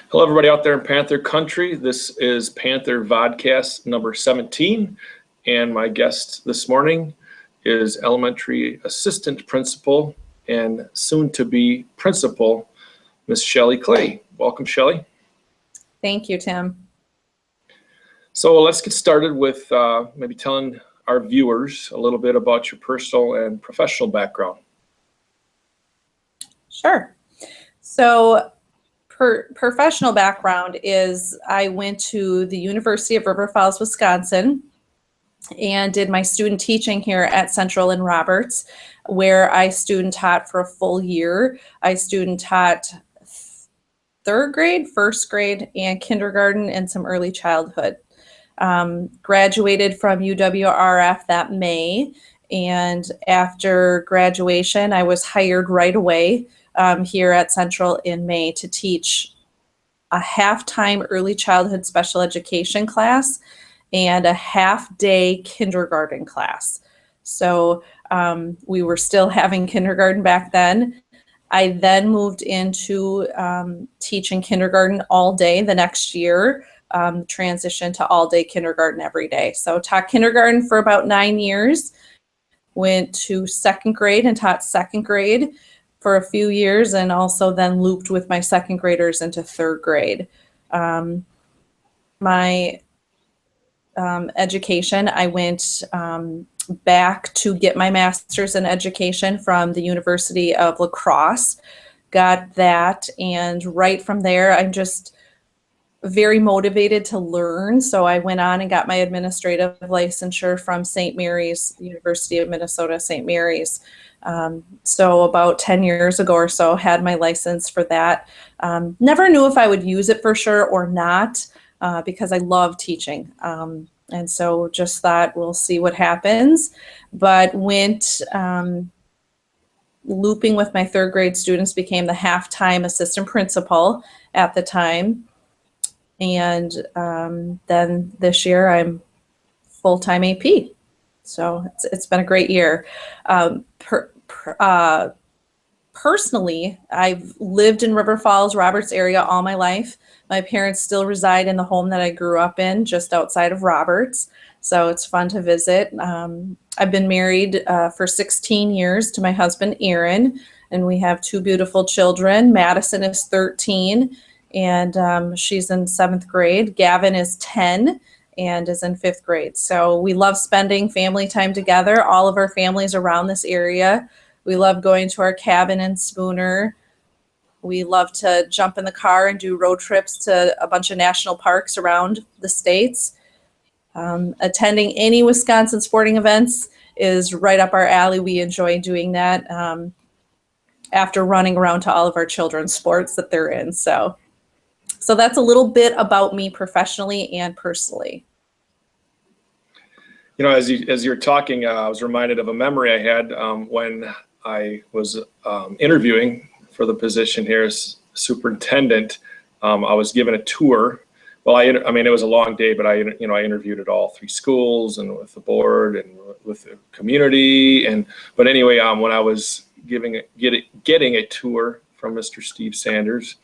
Hello, everybody out there in Panther country. This is Panther Vodcast number 17, and my guest this morning is elementary assistant principal and soon-to-be principal, Miss Shelly Clay. Welcome, Shelly. Thank you, Tim. So let's get started with maybe telling our viewers a little bit about your personal and professional background. Sure. So professional background is I went to the University of River Falls, Wisconsin, and did my student teaching here at Central and Roberts, where I student taught for a full year. I student taught third grade, first grade, and kindergarten, and some early childhood. Graduated from UWRF that May, and after graduation, I was hired right away here at Central in May to teach a half-time early childhood special education class and a half-day kindergarten class. So we were still having kindergarten back then. I then moved into teaching kindergarten all day the next year, transitioned to all-day kindergarten every day. So taught kindergarten for about 9 years, went to second grade and taught second grade for a few years, and also then looped with my second graders into third grade. My education, I went back to get my master's in education from the University of La Crosse, got that, and right from there, I'm just very motivated to learn. So I went on and got my administrative licensure from St. Mary's, University of Minnesota, St. Mary's. So about 10 years ago or so, had my license for that. Never knew if I would use it for sure or not, because I love teaching. And so just thought, we'll see what happens. But went looping with my third grade students, became the half-time assistant principal at the time. And then this year I'm full-time AP. So it's been a great year. Personally, I've lived in River Falls, Roberts area all my life. My parents still reside in the home that I grew up in, just outside of Roberts. So it's fun to visit. I've been married for 16 years to my husband, Aaron, and we have two beautiful children. Madison is 13, and she's in 7th grade. Gavin is 10 and is in 5th grade. So we love spending family time together. All of our families around this area. We love going to our cabin in Spooner. We love to jump in the car and do road trips to a bunch of national parks around the states. Attending any Wisconsin sporting events is right up our alley. We enjoy doing that after running around to all of our children's sports that they're in. So that's a little bit about me professionally and personally. You know, as you're talking, I was reminded of a memory I had when I was interviewing for the position here as superintendent. I was given a tour. Well, I mean, it was a long day, but I interviewed at all 3 schools and with the board and with the community. But anyway, when I was getting a tour from Mr. Steve Sanders,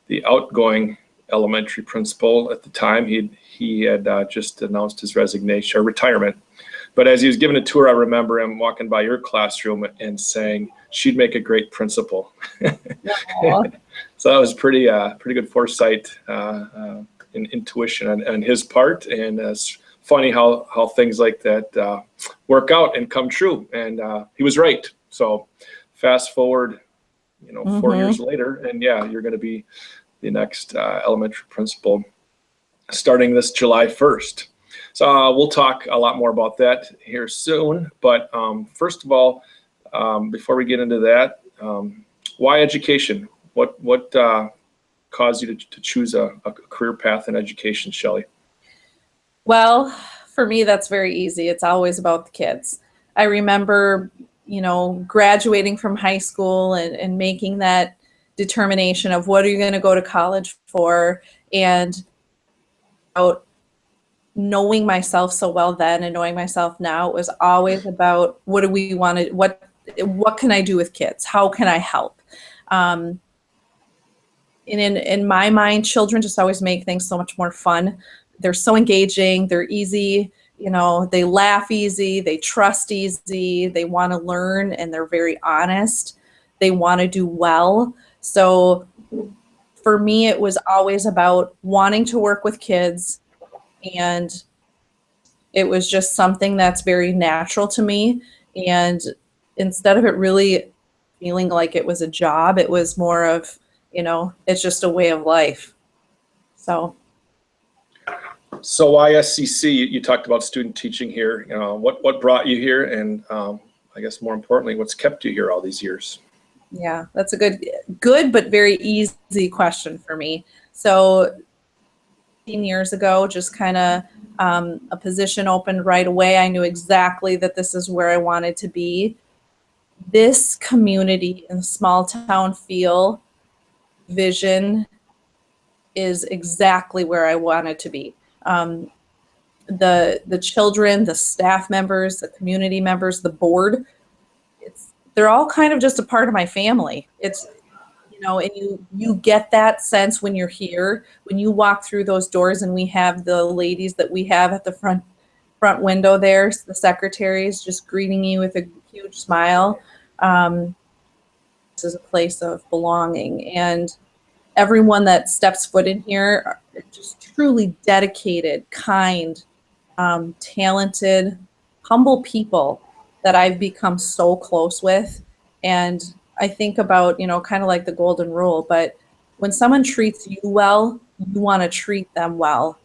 the outgoing elementary principal at the time, he had just announced his resignation or retirement. But as he was giving a tour, I remember him walking by your classroom and saying, "She'd make a great principal." So that was pretty good foresight and intuition on his part. And it's funny how things like that work out and come true. And he was right. So fast forward, 4 years later, and yeah, you're going to be the next elementary principal starting this July 1st. So we'll talk a lot more about that here soon. But first of all, before we get into that, why education? What caused you to choose a career path in education, Shelly? Well, for me, that's very easy. It's always about the kids. I remember, graduating from high school and making that determination of what are you going to go to college for, and about knowing myself so well then and knowing myself now. It was always about what do we want to, what can I do with kids? How can I help? in my mind, children just always make things so much more fun. They're so engaging, they're easy, they laugh easy, they trust easy, they want to learn, and they're very honest. They want to do well. So for me, it was always about wanting to work with kids, and it was just something that's very natural to me. And instead of it really feeling like it was a job, it was more of, it's just a way of life. So why SCC? You talked about student teaching here. What brought you here, and I guess more importantly, what's kept you here all these years? yeah, that's a good but very easy question for me. So 15 years ago, just kind of a position opened right away. I knew exactly that this is where I wanted to be. This community and small town feel vision is exactly where I wanted to be. The children, the staff members, the community members, the board, they're all kind of just a part of my family. It's, and you get that sense when you're here, when you walk through those doors, and we have the ladies that we have at the front window there, the secretaries just greeting you with a huge smile. This is a place of belonging, and everyone that steps foot in here are just truly dedicated, kind, talented, humble people that I've become so close with. And I think about, kind of like the golden rule, but when someone treats you well, you want to treat them well,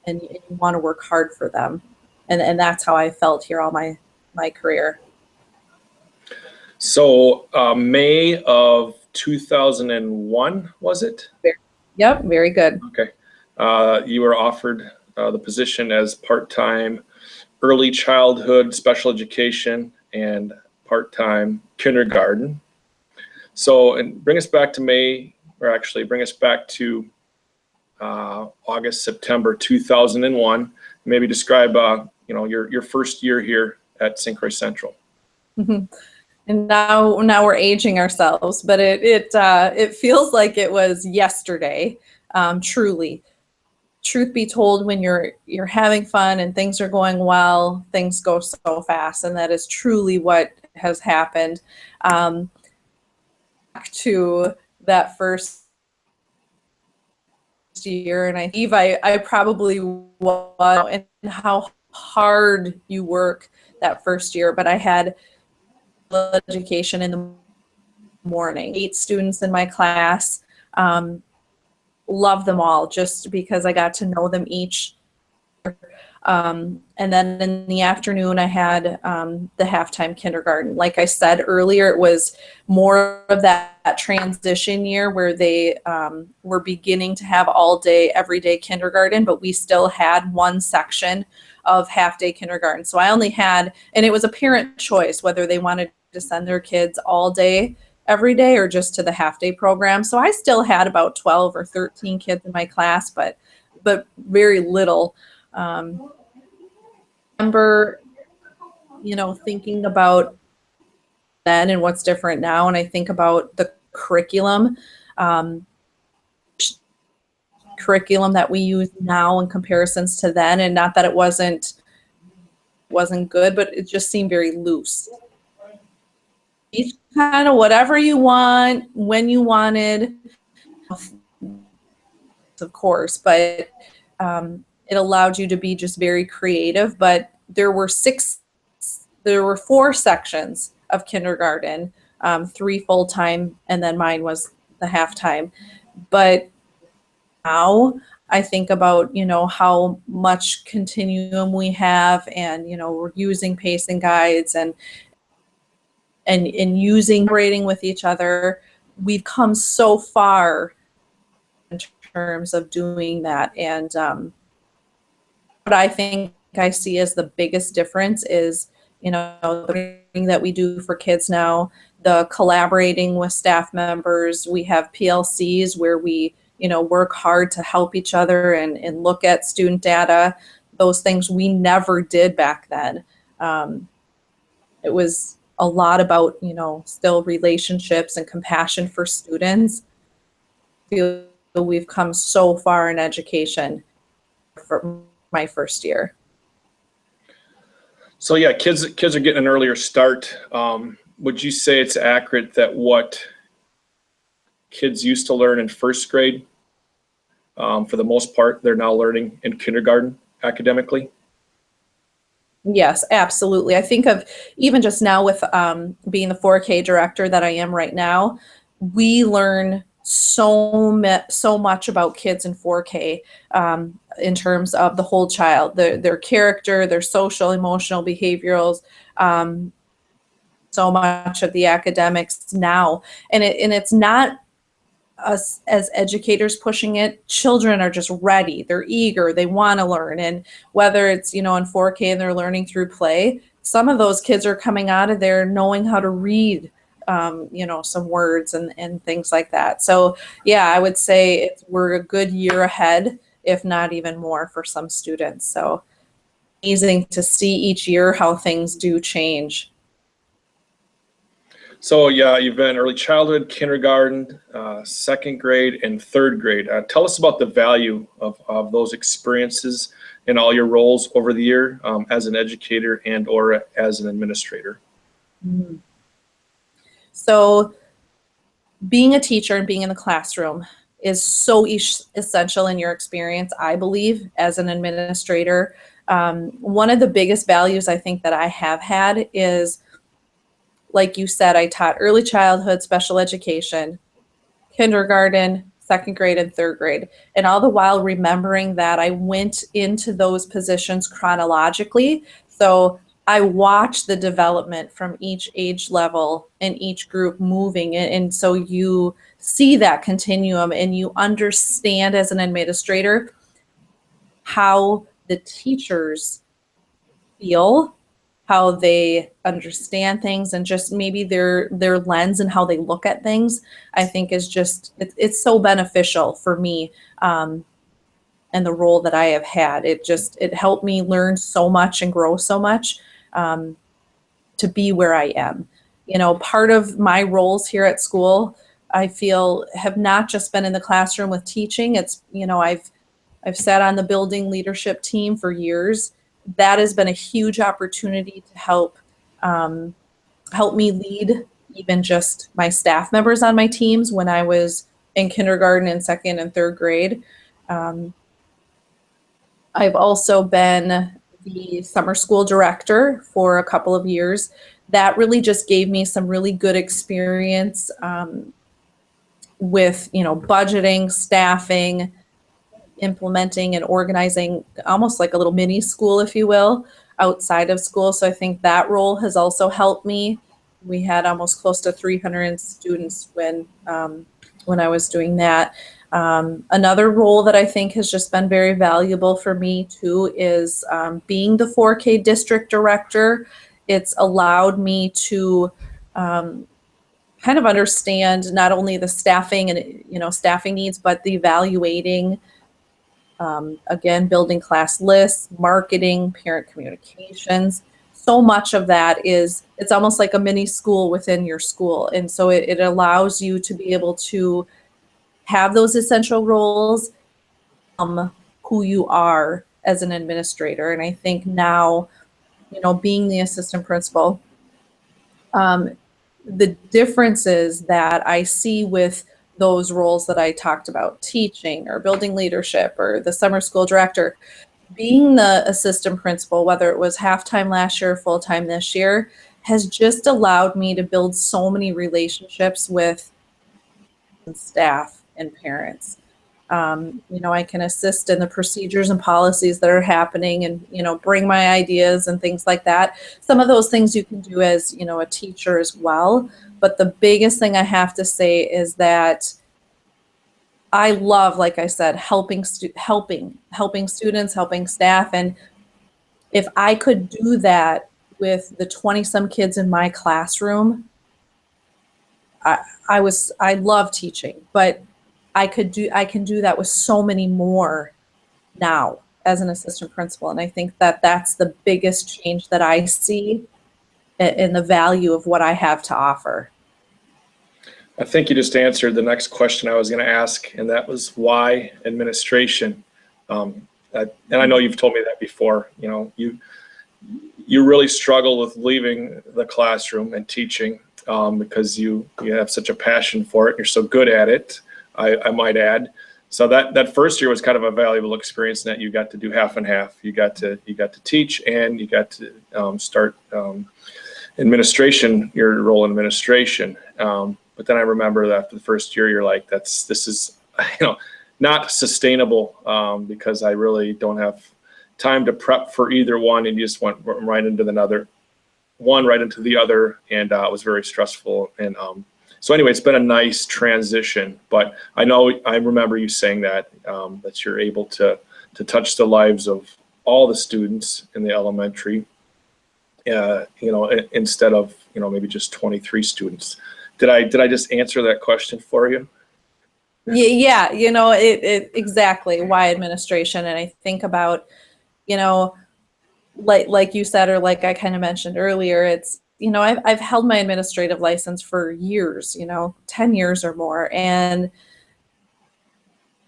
and you want to work hard for them. And that's how I felt here all my career. So May of 2001, was it? Yep, very good. Okay. You were offered the position as part-time early childhood special education and part-time kindergarten. So, and bring us back to bring us back to August, September 2001. Maybe describe, your first year here at St. Croix Central. Mm-hmm. And now we're aging ourselves, but it feels like it was yesterday. Truly, truth be told, when you're having fun and things are going well, things go so fast, and that is truly what has happened. Back to that first year, and I believe I probably was, and how hard you work that first year, but I had education in the morning, 8 students in my class. Love them all just because I got to know them each. And then in the afternoon, I had the halftime kindergarten. Like I said earlier, it was more of that transition year where they were beginning to have all day, everyday kindergarten, but we still had one section of half day kindergarten. So I only had, and it was a parent choice whether they wanted to send their kids all day every day or just to the half day program. So I still had about 12 or 13 kids in my class, but very little. Remember, thinking about then and what's different now, and I think about the curriculum that we use now in comparisons to then, and not that it wasn't good, but it just seemed very loose. Each kind of whatever you want, when you wanted, of course, but it allowed you to be just very creative. But there were 4 sections of kindergarten, 3 full-time, and then mine was the halftime. But now I think about, how much continuum we have, and, we're using pacing guides and using rating with each other. We've come so far in terms of doing that. And what I think I see as the biggest difference is, the thing that we do for kids now, the collaborating with staff members. We have PLCs where we, work hard to help each other and look at student data. Those things we never did back then. It was a lot about, still relationships and compassion for students. feel we've come so far in education for my first year. So yeah, kids are getting an earlier start. Would you say it's accurate that what kids used to learn in first grade, for the most part, they're now learning in kindergarten academically? Yes, absolutely. I think of even just now with being the 4K director that I am right now, we learn so much about kids in 4K in terms of the whole child, their character, their social, emotional, behaviorals, so much of the academics now. And it's not us as educators pushing it. Children are just ready. They're eager. They want to learn. And whether it's, in 4K and they're learning through play, some of those kids are coming out of there knowing how to read, some words and things like that. So yeah, I would say we're a good year ahead, if not even more, for some students. So amazing to see each year how things do change. So yeah, you've been early childhood, kindergarten, second grade, and third grade. Tell us about the value of those experiences in all your roles over the year, as an educator and or as an administrator. Mhm. So being a teacher and being in the classroom is so essential in your experience, I believe, as an administrator. One of the biggest values I think that I have had is, like you said, I taught early childhood, special education, kindergarten, second grade, and third grade. And all the while remembering that I went into those positions chronologically. So I watched the development from each age level and each group moving. And so you see that continuum and you understand as an administrator how the teachers feel, how they understand things, and just maybe their lens and how they look at things, I think is just it's so beneficial for me, and the role that I have had. It helped me learn so much and grow so much, to be where I am. Part of my roles here at school, I feel, have not just been in the classroom with teaching. It's, I've sat on the building leadership team for years. That has been a huge opportunity to help me lead even just my staff members on my teams when I was in kindergarten and second and third grade. Um, I've also been the summer school director for a couple of years. That really just gave me some really good experience with, budgeting, staffing, implementing and organizing almost like a little mini school, if you will, outside of school. So I think that role has also helped me. We had almost close to 300 students when I was doing that. Another role that I think has just been very valuable for me too is being the 4K district director. It's allowed me to kind of understand not only the staffing and staffing needs, but the evaluating. Again, building class lists, marketing, parent communications. So much of that it's almost like a mini school within your school. And so it allows you to be able to have those essential roles, who you are as an administrator. And I think now, being the assistant principal, the differences that I see with those roles that I talked about, teaching or building leadership or the summer school director, being the assistant principal, whether it was half-time last year or full-time this year, has just allowed me to build so many relationships with staff and parents. I can assist in the procedures and policies that are happening and, bring my ideas and things like that. Some of those things you can do as, a teacher as well. But the biggest thing I have to say is that I love, like I said, helping students, helping staff. And if I could do that with the 20 some kids in my classroom, I love teaching, but I can do that with so many more now as an assistant principal. And I think that that's the biggest change that I see in the value of what I have to offer. I think you just answered the next question I was going to ask, and that was why administration. And I know you've told me that before. You know, you really struggle with leaving the classroom and teaching because you have such a passion for it. You're so good at it, I might add. So that first year was kind of a valuable experience in that you got to do half and half. You got to teach, and you got to start administration, your role in administration. But then I remember that after the first year, you're like, this is not sustainable because I really don't have time to prep for either one, and you just went right into the other, and it was very stressful. And so anyway, it's been a nice transition. But I remember you saying that you're able to touch the lives of all the students in the elementary, instead of maybe just 23 students. Did I just answer that question for you? Yeah, it exactly why administration. And I think about, like you said, or like I kind of mentioned earlier, it's, I've held my administrative license for years, 10 years or more, and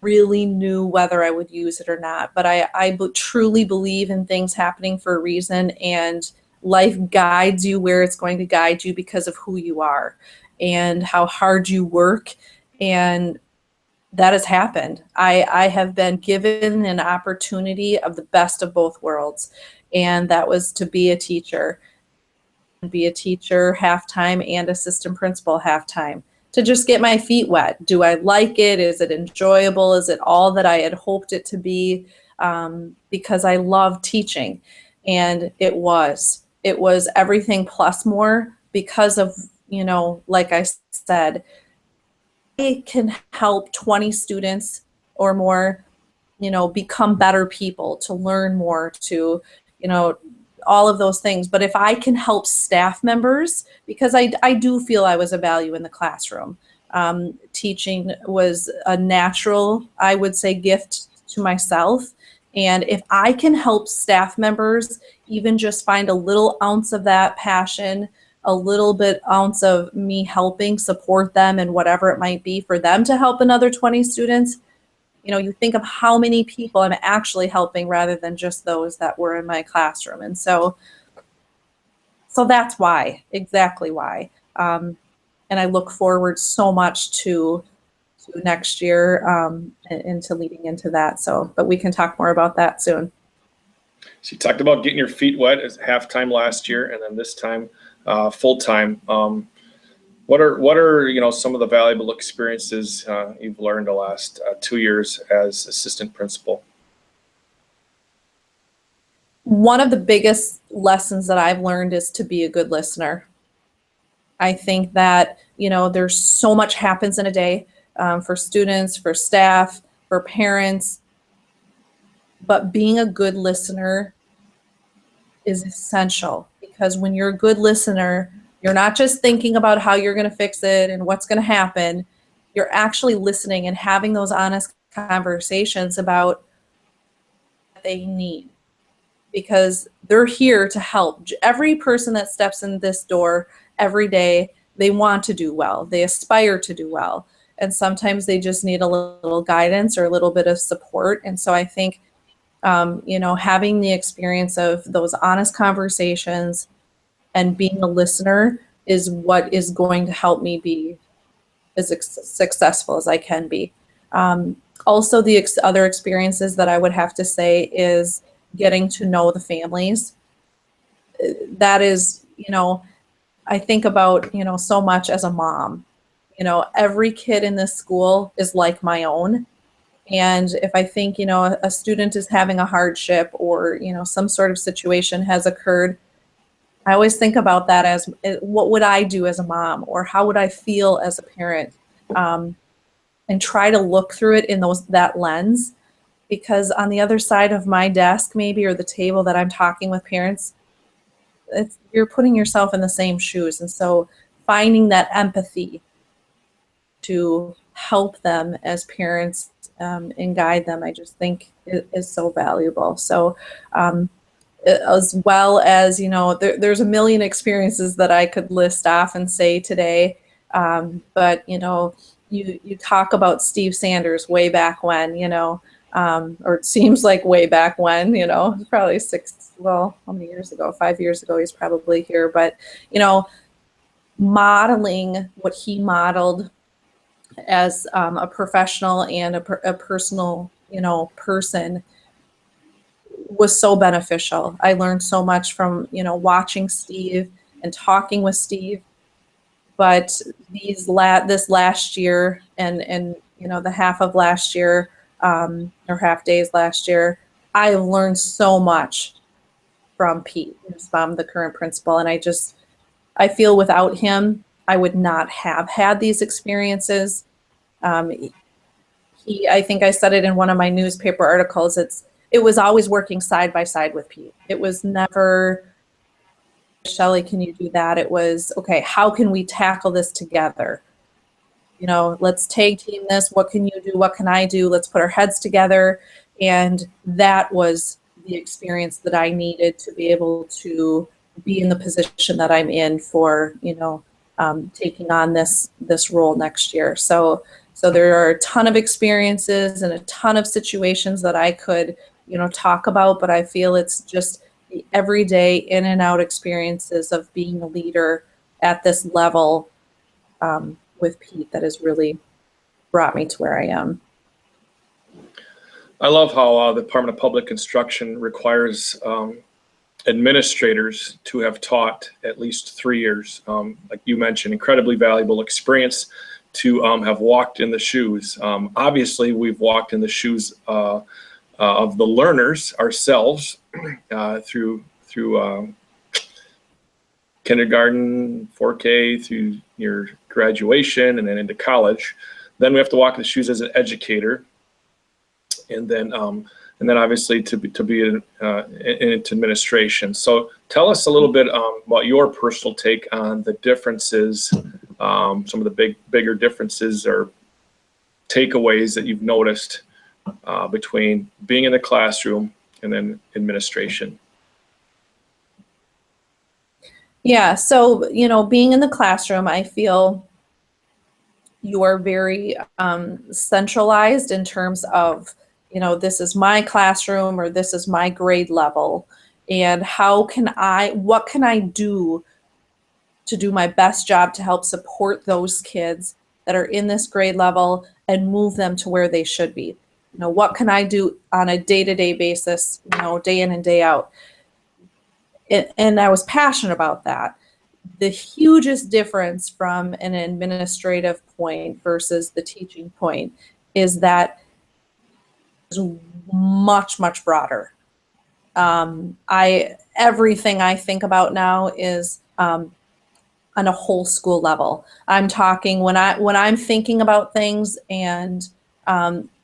really knew whether I would use it or not. But I truly believe in things happening for a reason, and life guides you where it's going to guide you because of who you are and how hard you work. And that has happened. I have been given an opportunity of the best of both worlds, and that was to be a teacher half-time and assistant principal half-time, to just get my feet wet. Do I like it? Is it enjoyable? Is it all that I had hoped it to be? Because I love teaching, and it was everything plus more because of, like I said, I can help 20 students or more, become better people, to learn more, to, all of those things. But if I can help staff members, because I do feel I was a value in the classroom. Teaching was a natural, I would say, gift to myself. And if I can help staff members even just find a little ounce of that passion, a little bit ounce of me helping support them and whatever it might be for them to help another 20 students, you think of how many people I'm actually helping rather than just those that were in my classroom. And so that's why, exactly why. And I look forward so much to next year and to leading into that. So, but we can talk more about that soon. So you talked about getting your feet wet as halftime last year, and then this time full time. What are some of the valuable experiences you've learned the last 2 years as assistant principal? One of the biggest lessons that I've learned is to be a good listener. I think that there's so much happens in a day for students, for staff, for parents, but being a good listener is essential, because when you're a good listener, you're not just thinking about how you're going to fix it and what's going to happen. You're actually listening and having those honest conversations about what they need, because they're here to help. Every person that steps in this door every day, they want to do well. They aspire to do well. And sometimes they just need a little guidance or a little bit of support. And so I think, having the experience of those honest conversations and being a listener is what is going to help me be as successful as I can be. Also, the other experiences that I would have to say is getting to know the families. That is, I think about, so much as a mom. Every kid in this school is like my own. And if I think, a student is having a hardship or, some sort of situation has occurred, I always think about that as what would I do as a mom, or how would I feel as a parent, and try to look through it in that lens, because on the other side of my desk maybe, or the table that I'm talking with parents, you're putting yourself in the same shoes. And so finding that empathy to help them as parents and guide them, I just think is so valuable. So as well as, there's a million experiences that I could list off and say today. But, you talk about Steve Sanders way back when, or it seems like way back when, probably how many years ago? 5 years ago, he's probably here. But, modeling what he modeled as a professional and a personal, person was so beneficial. I learned so much from, watching Steve and talking with Steve. But this last year and the half of last year, or half days last year, I have learned so much from Pete, from the current principal. And I feel without him, I would not have had these experiences. I think I said it in one of my newspaper articles. It was always working side by side with Pete. It was never, Shelly, can you do that? It was, okay, how can we tackle this together? Let's tag team this. What can you do? What can I do? Let's put our heads together. And that was the experience that I needed to be able to be in the position that I'm in for, taking on this role next year. So there are a ton of experiences and a ton of situations that I could, talk about, but I feel it's just the everyday in and out experiences of being a leader at this level with Pete that has really brought me to where I am. I love how the Department of Public Instruction requires administrators to have taught at least 3 years. Like you mentioned, incredibly valuable experience to have walked in the shoes. Obviously, we've walked in the shoes of the learners ourselves through kindergarten, 4K, through your graduation, and then into college. Then we have to walk in the shoes as an educator, and then obviously to be into administration. So tell us a little bit about your personal take on the differences, some of the bigger differences or takeaways that you've noticed between being in the classroom and then administration. Yeah, so, being in the classroom, I feel you are very centralized in terms of, this is my classroom or this is my grade level. And what can I do to do my best job to help support those kids that are in this grade level and move them to where they should be? What can I do on a day-to-day basis, day in and day out? And I was passionate about that. The hugest difference from an administrative point versus the teaching point is that it's much, much broader. Everything I think about now is on a whole school level. I'm talking when I'm thinking about things and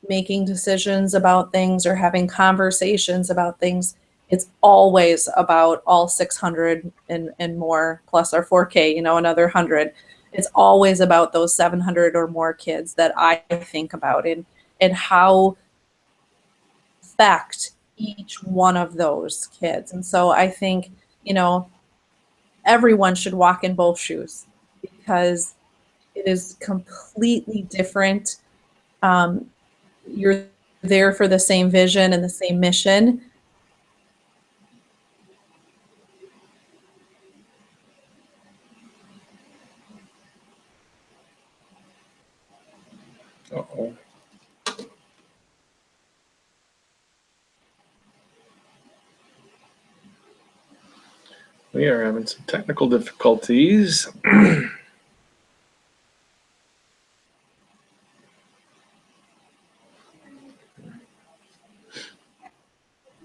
making decisions about things or having conversations about things, it's always about all 600 and more plus our 4K, another 100. It's always about those 700 or more kids that I think about and how affect each one of those kids. And so I think, everyone should walk in both shoes because it is completely different. You're there for the same vision and the same mission. Uh-oh. We are having some technical difficulties.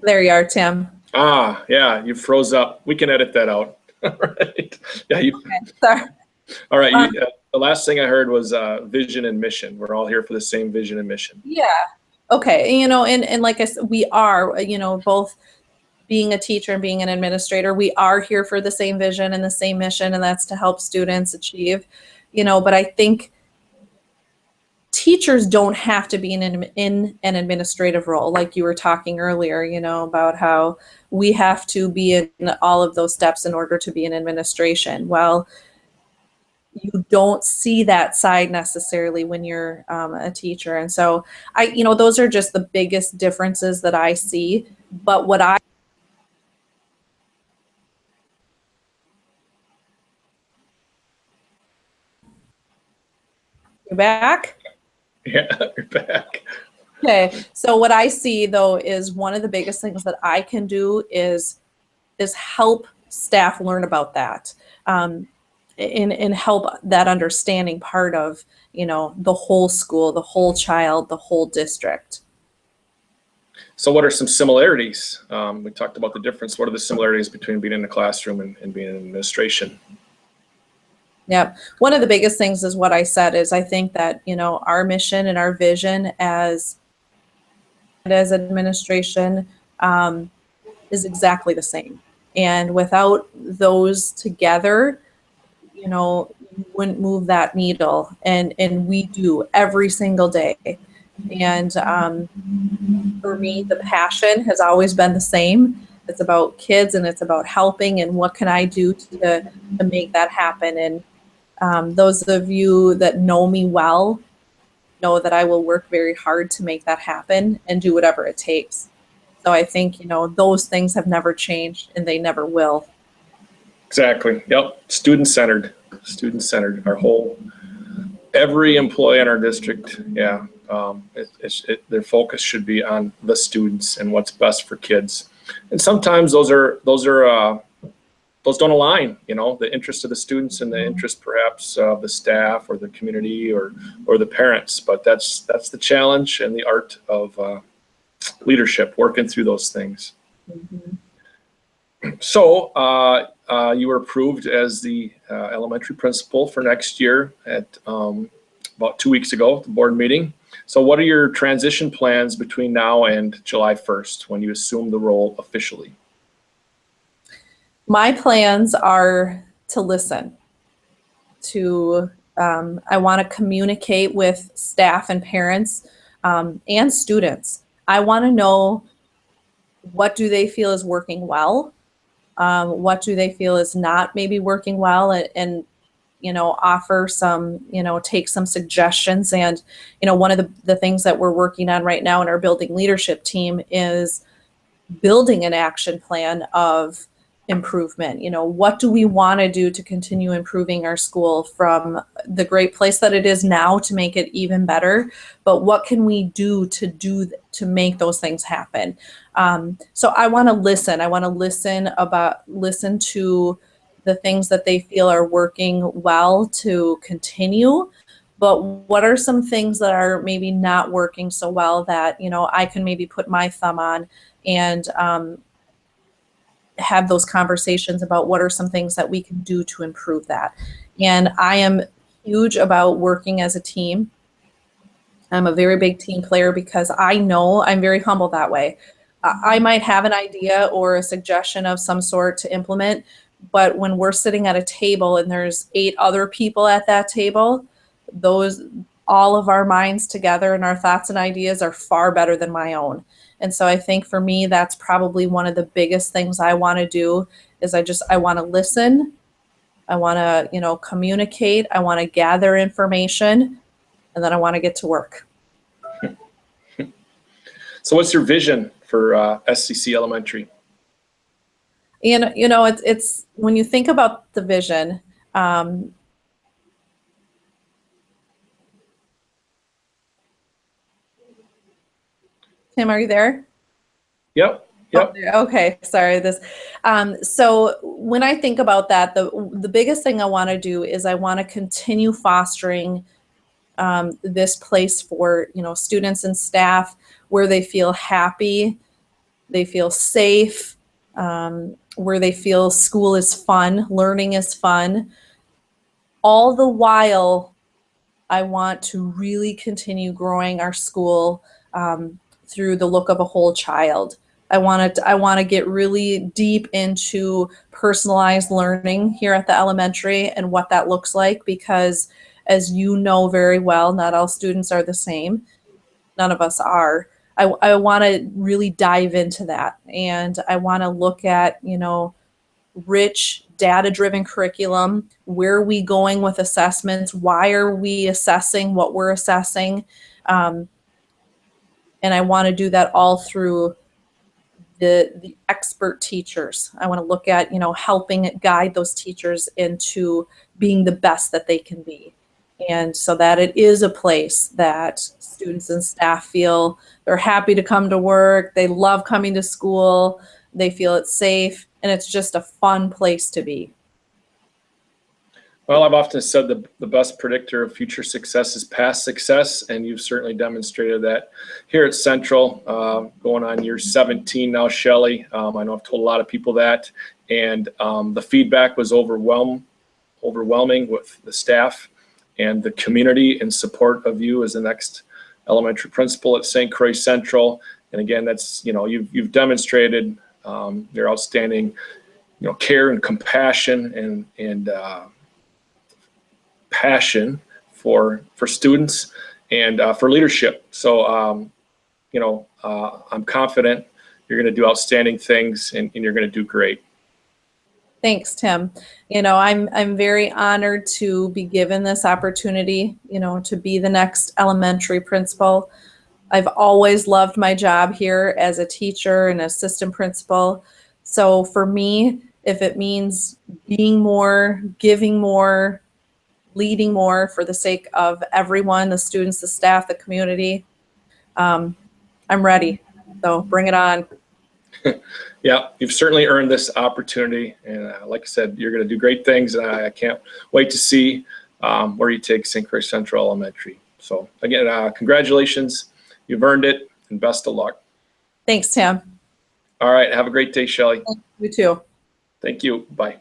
There you are, Tim. Yeah, you froze up. We can edit that out. All right. Yeah, Okay, sorry. All right. The last thing I heard was vision and mission. We're all here for the same vision and mission. Yeah. Okay. And like I said, we are, both being a teacher and being an administrator, we are here for the same vision and the same mission, and that's to help students achieve, but I think teachers don't have to be in an administrative role, like you were talking earlier, about how we have to be in all of those steps in order to be in administration. Well, you don't see that side necessarily when you're a teacher. And so those are just the biggest differences that I see. But what you're back? Yeah, you're back. Okay. So what I see though is one of the biggest things that I can do is help staff learn about that. And help that understanding part of, the whole school, the whole child, the whole district. So what are some similarities? We talked about the difference. What are the similarities between being in the classroom and being in administration? Yeah. One of the biggest things is what I said is I think that, our mission and our vision as administration is exactly the same. And without those together, you wouldn't move that needle. And we do every single day. And for me, the passion has always been the same. It's about kids and it's about helping and what can I do to make that happen. And those of you that know me well know that I will work very hard to make that happen and do whatever it takes. So I think, those things have never changed and they never will. Exactly. Yep. Student-centered. Student-centered. Every employee in our district, yeah, their focus should be on the students and what's best for kids. And sometimes those don't align. The interest of the students and the interest perhaps of the staff or the community or the parents. But that's the challenge and the art of leadership, working through those things. Mm-hmm. So you were approved as the elementary principal for next year at about 2 weeks ago at the board meeting. So what are your transition plans between now and July 1st when you assume the role officially? My plans are to listen. I want to communicate with staff and parents and students. I want to know, what do they feel is working well? What do they feel is not maybe working well, and offer some, take some suggestions. And, one of the things that we're working on right now in our building leadership team is building an action plan of improvement. What do we want to do to continue improving our school from the great place that it is now to make it even better? But what can we do to make those things happen? So I want to listen. I want to listen to the things that they feel are working well to continue. But what are some things that are maybe not working so well that, I can maybe put my thumb on and have those conversations about what are some things that we can do to improve that. And I am huge about working as a team. I'm a very big team player because I know I'm very humble that way. I might have an idea or a suggestion of some sort to implement, but when we're sitting at a table and there's 8 other people at that table, all of our minds together and our thoughts and ideas are far better than my own. And so I think for me, that's probably one of the biggest things I want to do is I want to listen. I want to, communicate. I want to gather information, and then I want to get to work. So what's your vision for SCC Elementary? And, it's when you think about the vision, Tim, are you there? Yep. Oh, okay, sorry. So when I think about that, the biggest thing I want to do is I want to continue fostering this place for students and staff where they feel happy, they feel safe, where they feel school is fun, learning is fun. All the while, I want to really continue growing our school through the look of a whole child. I want to get really deep into personalized learning here at the elementary and what that looks like, because as you know very well, not all students are the same. None of us are. I want to really dive into that, and I want to look at, rich, data-driven curriculum. Where are we going with assessments? Why are we assessing what we're assessing? And I want to do that all through the expert teachers. I want to look at, helping guide those teachers into being the best that they can be. And so that it is a place that students and staff feel they're happy to come to work, they love coming to school, they feel it's safe, and it's just a fun place to be. Well, I've often said the best predictor of future success is past success, and you've certainly demonstrated that here at Central, going on year 17 now, Shelly. I know I've told a lot of people that, and the feedback was overwhelming with the staff and the community in support of you as the next elementary principal at St. Croix Central. And again, that's, you've demonstrated your outstanding, care and compassion and passion for students and for leadership. So, I'm confident you're going to do outstanding things and you're going to do great. Thanks, Tim. I'm very honored to be given this opportunity, to be the next elementary principal. I've always loved my job here as a teacher and assistant principal. So for me, if it means being more, giving more, leading more for the sake of everyone, the students, the staff, the community, I'm ready. So bring it on. Yeah, you've certainly earned this opportunity. And like I said, you're going to do great things. And I can't wait to see where you take St. Croix Central Elementary. So again, congratulations. You've earned it, and best of luck. Thanks, Tim. All right. Have a great day, Shelly. You too. Thank you. Bye.